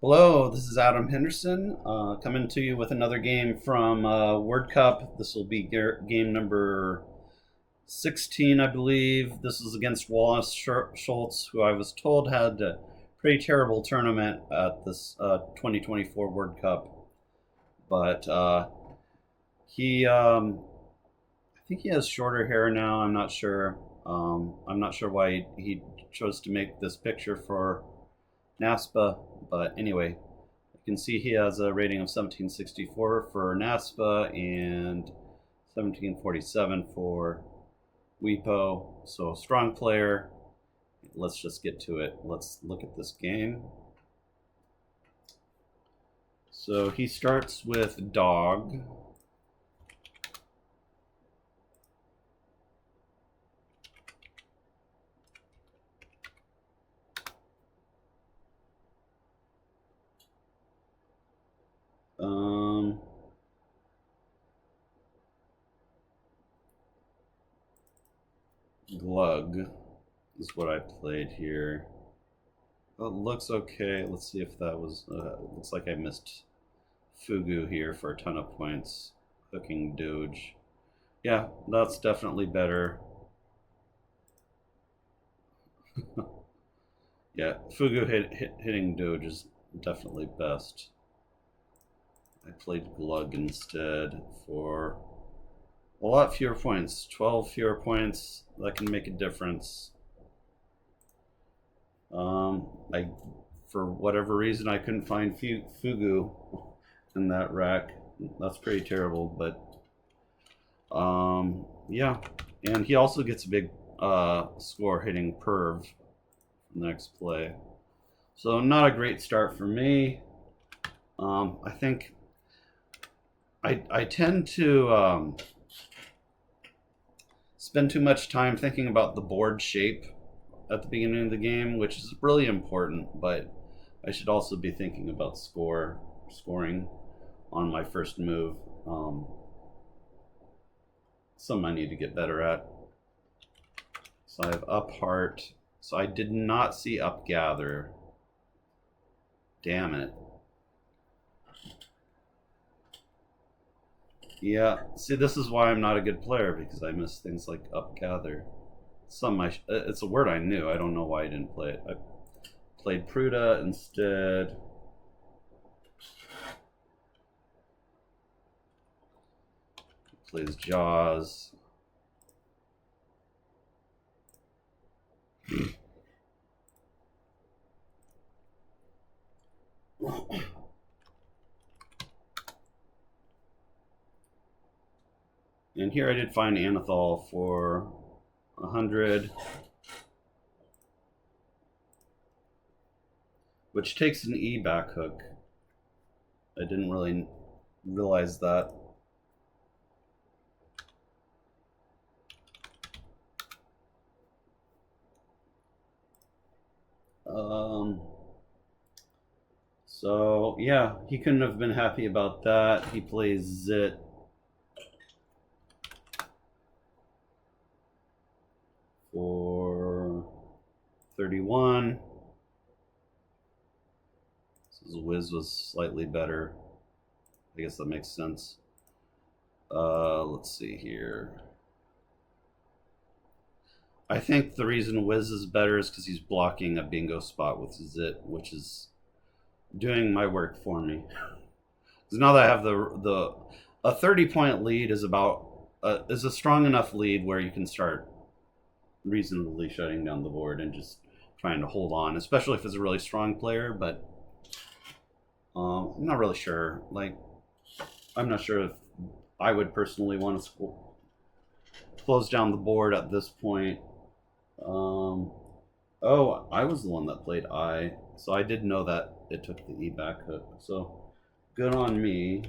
Hello, this is Adam Henderson, coming to you with another game from WordCup. This will be game number 16, I believe. This is against Wallace Schultz, who I was told had a pretty terrible tournament at this 2024 World Cup. But I think he has shorter hair now. I'm not sure. I'm not sure why he chose to make this picture for NASPA, but anyway, you can see he has a rating of 1764 for NASPA and 1747 for WePo. So strong player. Let's just get to it. Let's look at this game. So he starts with dog. Glug is what I played here. Well, it looks okay. Let's see if that was. Looks like I missed Fugu here for a ton of points. Hooking Doge. Yeah, that's definitely better. Yeah, Fugu hitting Doge is definitely best. I played Glug instead for a lot fewer points. 12 fewer points. That can make a difference. For whatever reason, I couldn't find Fugu in that rack. That's pretty terrible, but yeah. And he also gets a big score hitting Perv next play. So not a great start for me. I think I tend to spend too much time thinking about the board shape at the beginning of the game, which is really important, but I should also be thinking about scoring on my first move. Something I need to get better at. So I have up heart. So I did not see up gather. Damn it. Yeah, see, this is why I'm not a good player, because I miss things like up gather. It's a word I knew. I don't know why I didn't play it. I played Pruda instead. Plays Jaws. And here I did find Anethol for 100, which takes an E back hook. I didn't really realize that. So yeah, he couldn't have been happy about that. He plays Zit. For 31. His whiz was slightly better. I guess that makes sense. Let's see here. I think the reason Wiz is better is because he's blocking a bingo spot with Zit, which is doing my work for me. Because now that I have a 30-point lead is a strong enough lead where you can start reasonably shutting down the board and just trying to hold on, especially if it's a really strong player. But I'm not really sure. Like, I'm not sure if I would personally want to close down the board at this point. Oh, I was the one that played I, so I did know that it took the E back hook. So good on me.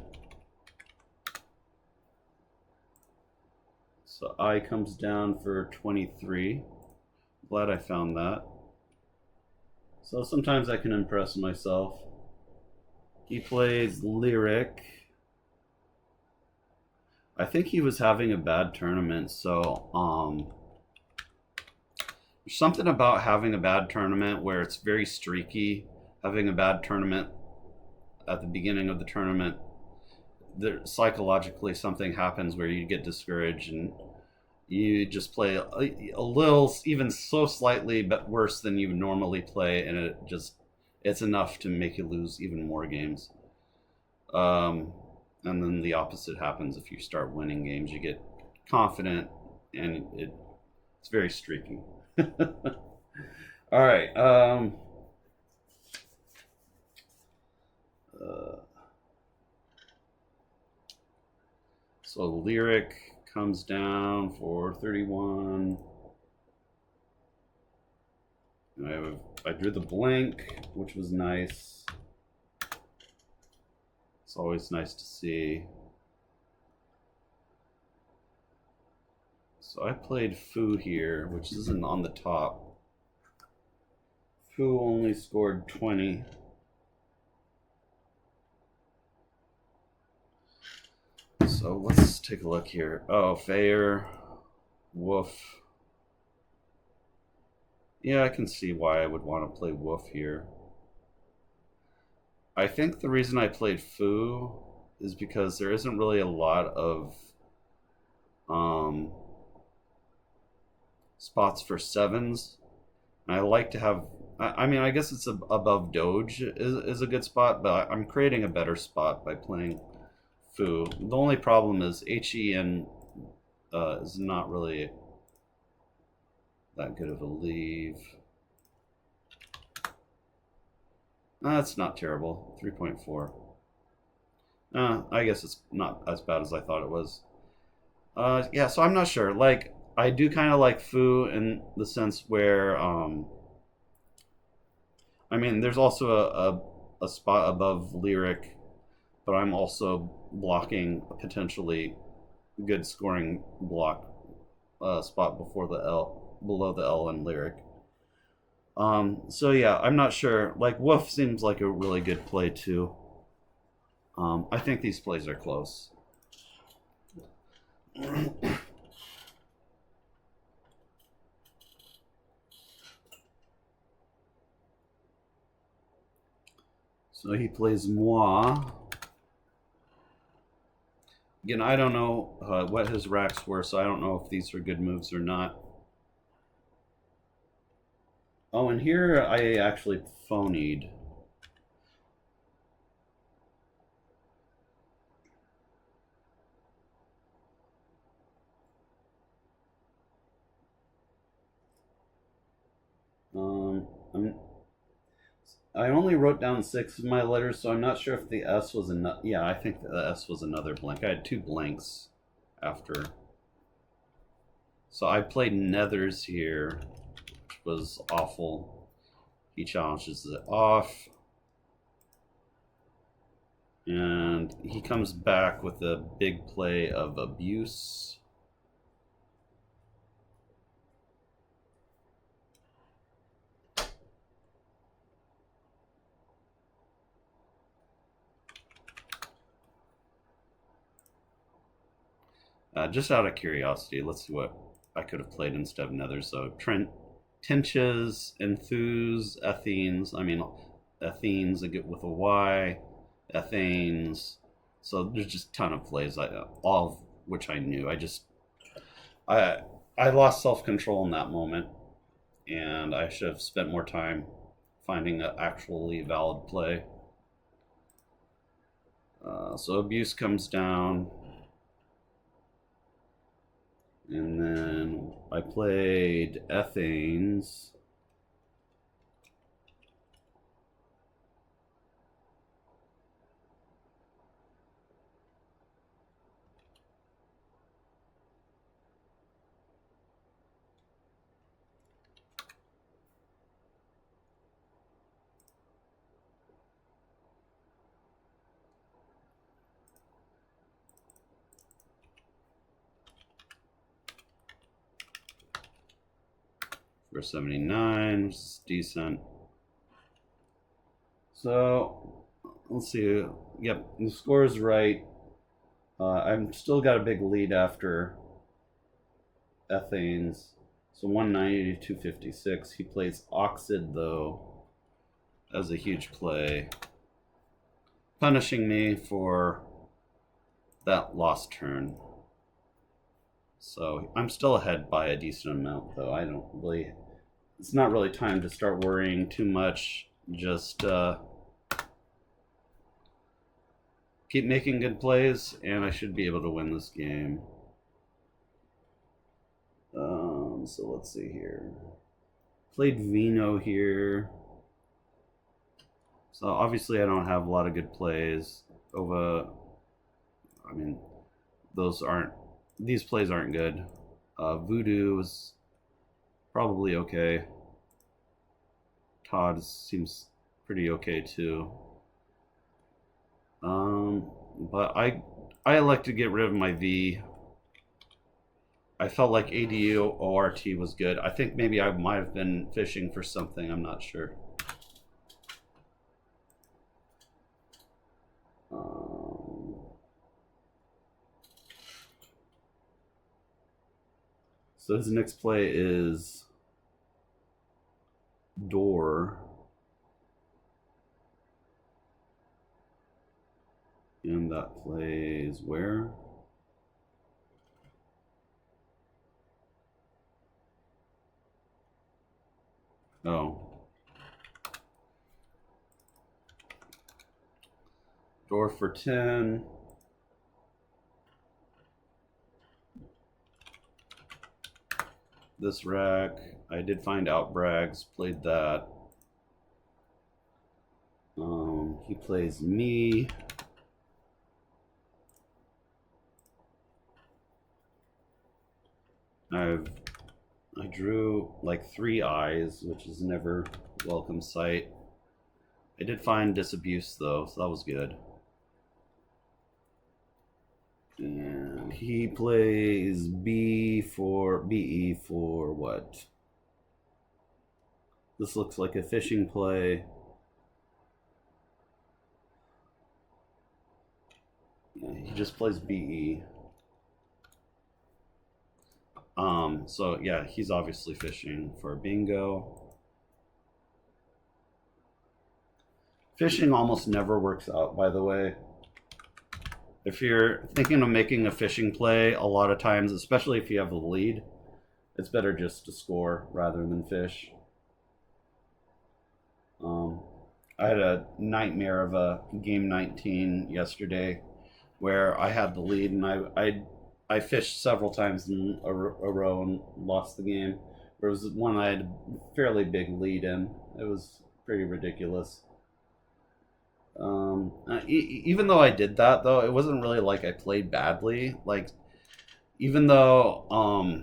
So I comes down for 23. Glad I found that. So sometimes I can impress myself. He plays Lyric. I think he was having a bad tournament, so there's something about having a bad tournament where it's very streaky. Having a bad tournament at the beginning of the tournament, there, psychologically something happens where you get discouraged and you just play a little, even so slightly, but worse than you normally play, and it's enough to make you lose even more games. And then the opposite happens if you start winning games. You get confident, and it's very streaky. All right. So Lyric comes down for 31. I drew the blank, which was nice. It's always nice to see. So I played Foo here, which isn't on the top. Foo only scored 20. So let's take a look here. Oh, Fair, Wolf. Yeah, I can see why I would want to play Wolf here. I think the reason I played Foo is because there isn't really a lot of spots for sevens. And I like to have, I mean, I guess it's above Doge is a good spot, but I'm creating a better spot by playing Foo. The only problem is HEN is not really that good of a leave. That's not terrible. 3.4. I guess it's not as bad as I thought it was. Yeah, so I'm not sure. Like, I do kind of like Foo in the sense where, I mean, there's also a spot above Lyric, but I'm also blocking a potentially good scoring block spot before the L, below the L and Lyric. So yeah, I'm not sure. Like Wolf seems like a really good play too. I think these plays are close. So he plays Moi. Again, I don't know what his racks were, so I don't know if these are good moves or not. Oh, and here I actually phonied. I only wrote down 6 of my letters, so I'm not sure if the S was enough. Yeah, I think the S was another blank. I had 2 blanks after. So I played Nethers here, which was awful. He challenges it off. And he comes back with a big play of Abuse. Just out of curiosity, let's see what I could have played instead of Nethers. So Tenches, Enthuse, Athenes. I mean, Athenes with a Y, Ethanes. So there's just a ton of plays, all of which I knew. I lost self-control in that moment, and I should have spent more time finding an actually valid play. So Abuse comes down. And then I played Ethanes. For 79, which is decent. So let's see. Yep, the score is right. I've still got a big lead after Ethanes. So 190 to 256. He plays Oxid though as a huge play. punishing me for that lost turn. So I'm still ahead by a decent amount, though. I don't really. It's not really time to start worrying too much. Just keep making good plays, and I should be able to win this game. So let's see here. Played Vino here. So obviously I don't have a lot of good plays. I mean, these plays aren't good. Voodoo is probably okay. Todd seems pretty okay too. But I like to get rid of my V. I felt like ADORT was good. I think maybe I might have been fishing for something. I'm not sure. So his next play is door. And that plays where? Oh. Door for 10. This rack. I did find out Braggs played that. He plays me. I drew like 3 eyes, which is never a welcome sight. I did find disabuse though, so that was good. And he plays BE for what? This looks like a fishing play. Yeah, he just plays BE. So yeah, he's obviously fishing for bingo. Fishing almost never works out, by the way. If you're thinking of making a fishing play, a lot of times, especially if you have the lead, it's better just to score rather than fish. I had a nightmare of a game 19 yesterday where I had the lead and I fished several times in a row and lost the game. There was one I had a fairly big lead in. It was pretty ridiculous. Even though I did that, though, it wasn't really like I played badly. Like, even though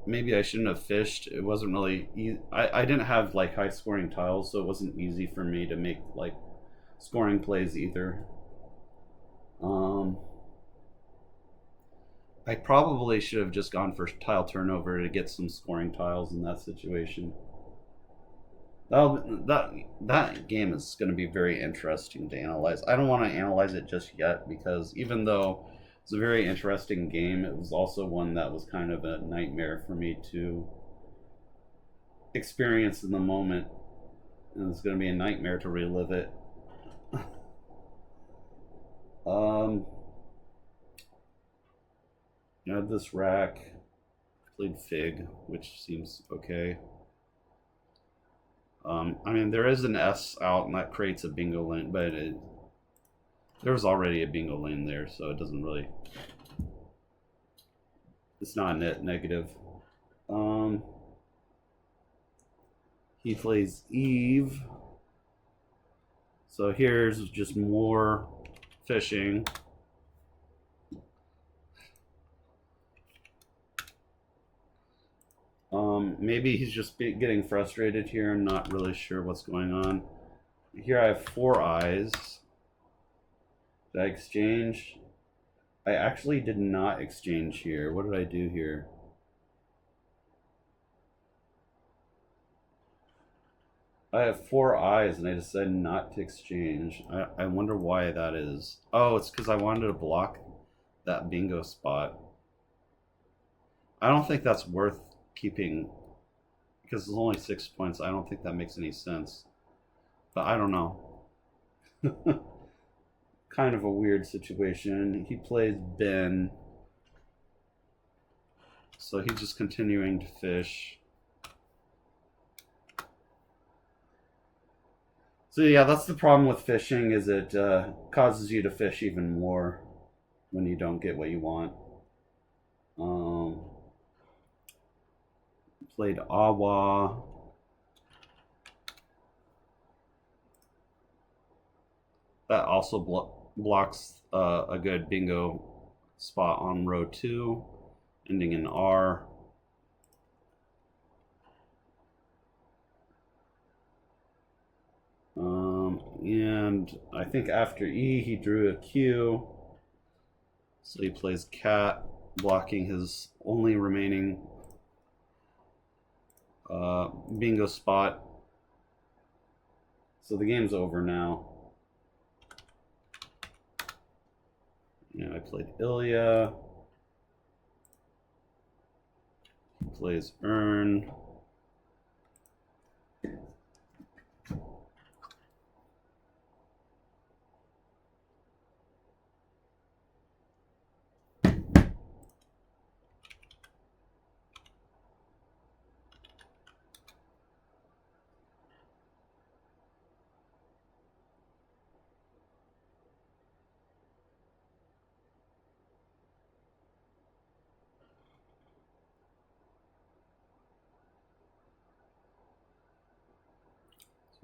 maybe I shouldn't have fished, it wasn't really. I didn't have like high scoring tiles, so it wasn't easy for me to make like scoring plays either. I probably should have just gone for tile turnover to get some scoring tiles in that situation. That game is going to be very interesting to analyze. I don't want to analyze it just yet because even though it's a very interesting game, it was also one that was kind of a nightmare for me to experience in the moment, and it's going to be a nightmare to relive it. I had this rack, played Fig, which seems okay. I mean, there is an S out, and that creates a bingo lane, but there's already a bingo lane there, so it doesn't really. It's not a net negative. He plays Eve. So here's just more fishing. Maybe he's just getting frustrated here and not really sure what's going on. Here I have 4 eyes. Did I exchange? I actually did not exchange here. What did I do here? I have 4 eyes and I decided not to exchange. I wonder why that is. Oh, it's because I wanted to block that bingo spot. I don't think that's worth keeping because it's only 6 points. I don't think that makes any sense, but I don't know. kind of a weird situation. He plays Ben, so he's just continuing to fish. So yeah, that's the problem with fishing, is it causes you to fish even more when you don't get what you want. Played Awa. That also blocks a good bingo spot on row 2, ending in R. And I think after E, he drew a Q. So he plays cat, blocking his only remaining bingo spot. So the game's over now. And I played Ilya. He plays Earn.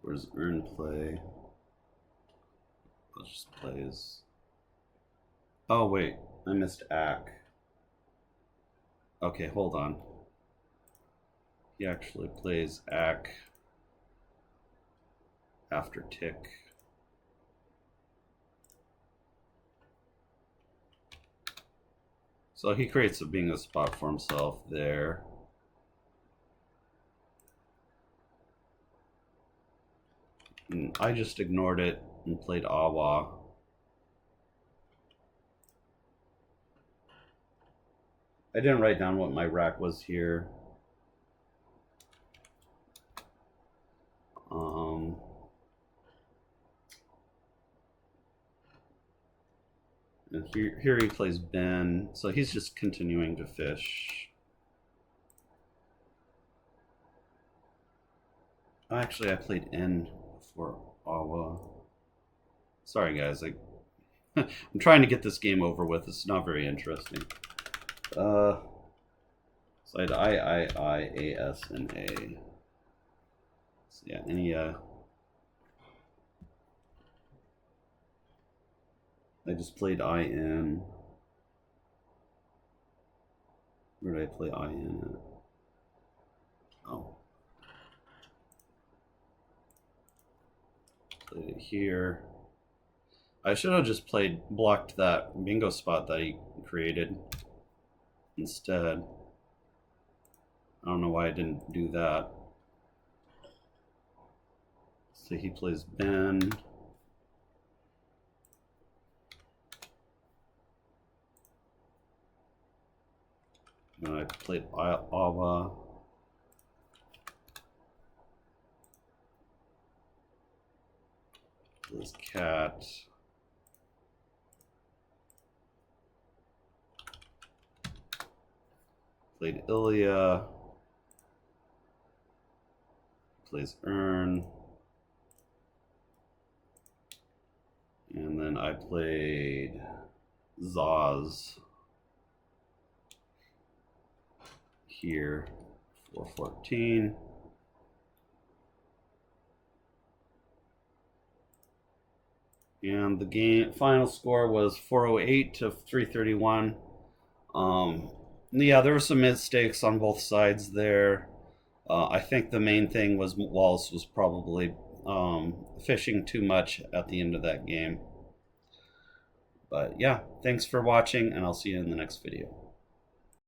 Where's Earn play? Let's just plays. Oh wait, I missed Ack. Okay, hold on. He actually plays Ack after Tick. So he creates a bingo spot for himself there. And I just ignored it and played Awa. I didn't write down what my rack was here. And here he plays Ben, so he's just continuing to fish. Actually, I played N for Awa. Sorry guys, I'm trying to get this game over with. It's not very interesting. Side I, A, S, and A. So yeah, any I just played IN. Where did I play IN at? Oh. Played it here. I should have just blocked that bingo spot that he created instead. I don't know why I didn't do that. So he plays Ben. And I played Awa. This cat. Played Ilya. Plays Earn. And then I played Zaz here for 14. And the game final score was 408 to 331. Yeah, there were some mistakes on both sides there. I think the main thing was Wallace was probably fishing too much at the end of that game. But yeah, thanks for watching, and I'll see you in the next video.